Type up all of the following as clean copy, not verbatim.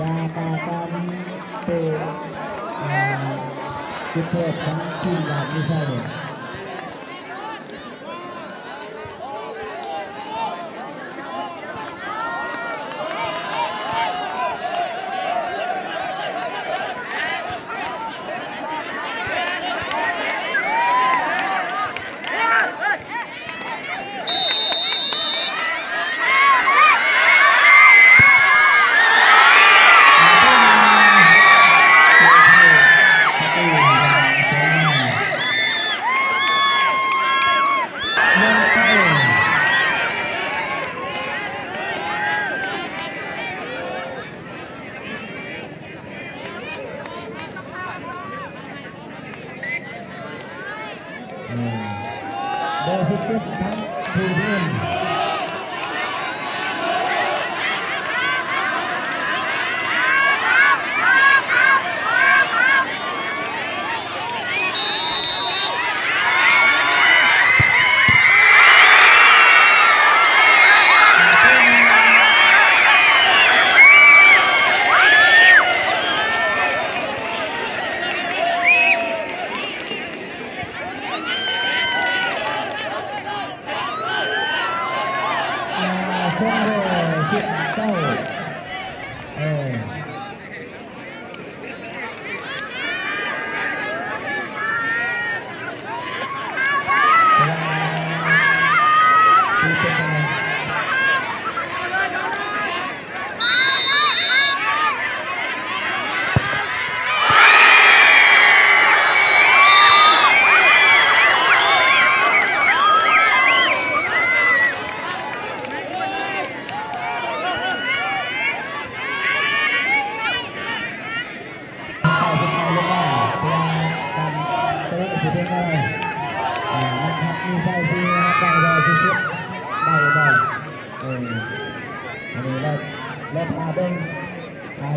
จากการเตะจุดโทษของทีมราชวิชัยโดยที่ทุกทั้งผู้เล่นคิดเจ้ามีใจที่ได้เลยที่สุดได้อันนี้แล้วพาเบิ้ง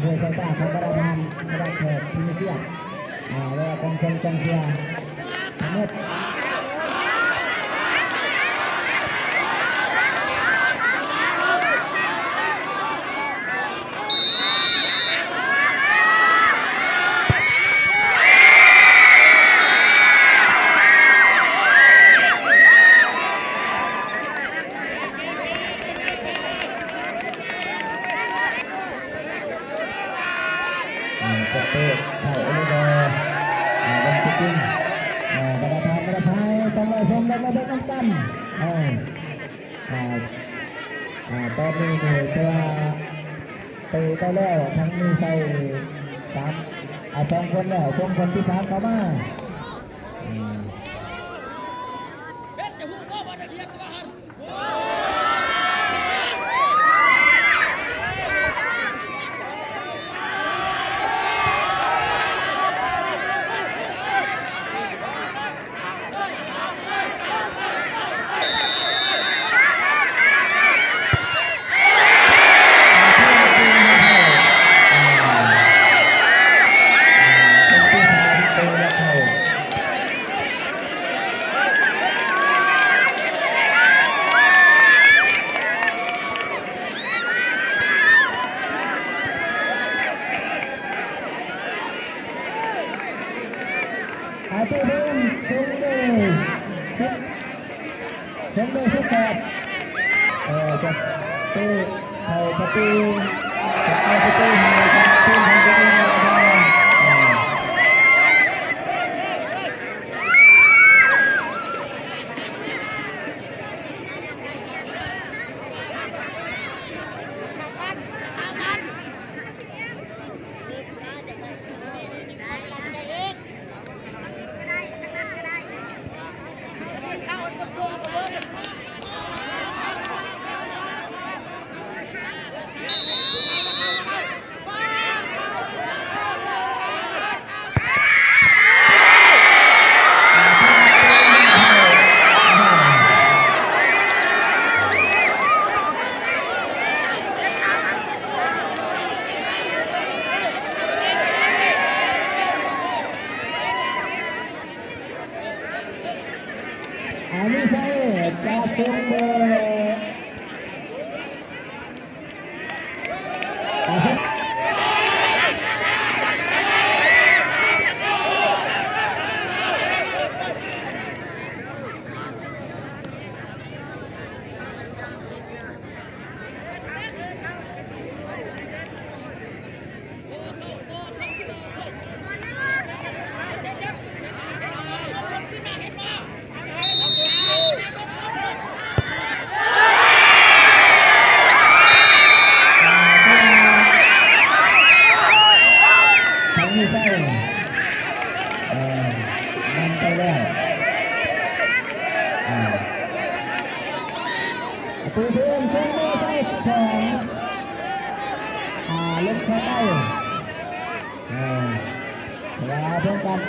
เดือนสัปดาห์ของประธานประเทศที่เที่ยวแล้วกองชนกองเชียร์ทั้งหมดจะเปิดไข่โอลิเวอร์ลงจริงประธานต้องเลยชมแล้วก็ได้ต้องตั้มตอนนี้ตัวเตะไปแล้วทั้งมีใส่สามสองคนแล้วส่งคนที่สามเข้ามาตัวเดิมชมเลยสุดแปดจะเตะเข่าประตูจะเอาประตูให้กับทีมของตัวเอง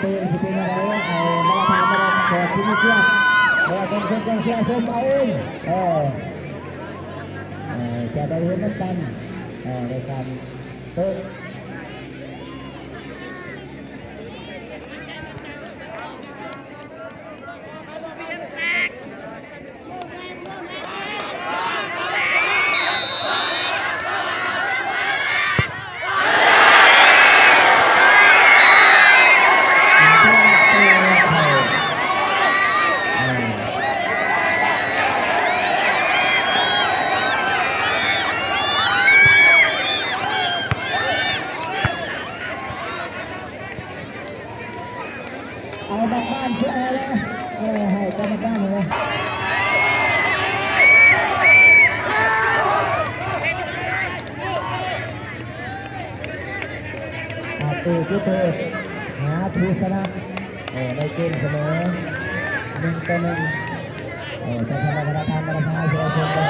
ตีสิเป็นอะไรเอามาทำมาขอที่นี่เชื่อเป็นคนเชื่อชมเอาเองจะได้เห็นน้ำกันในการเตะเอาบ้านเชื่อเลยให้กรรมการเลยตีที่เธอหาผู้ชนะในเกมเสมอ1-1จะทำอะไรทำอะไรให้เชื่อชมกัน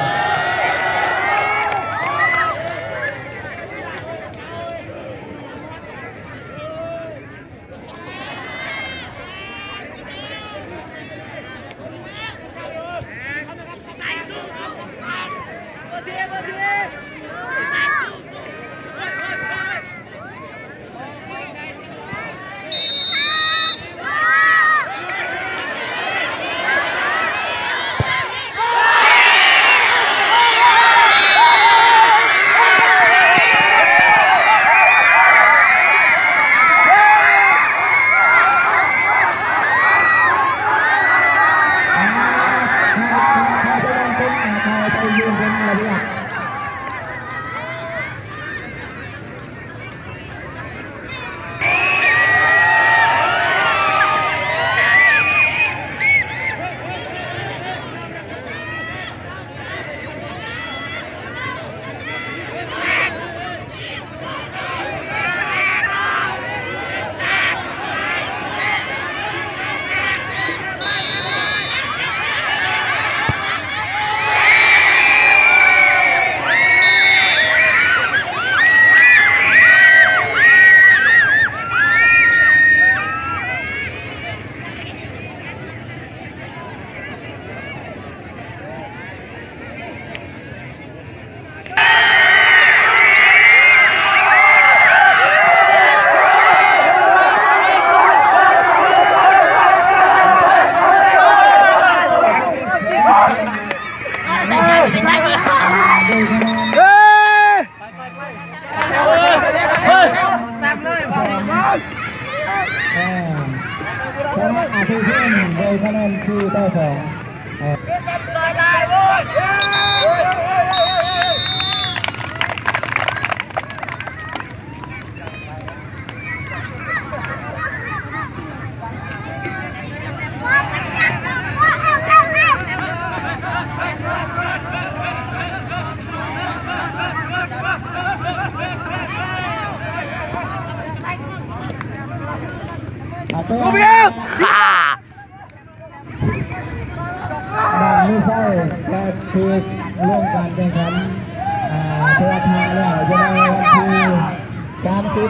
ชนะอาทิตย์ที่1โดยคะแนน4-2ลูกเบี้ยดังไม่ใช่และคือร่วมการแข่งขันเทวทาแล้วจะได้วันที่30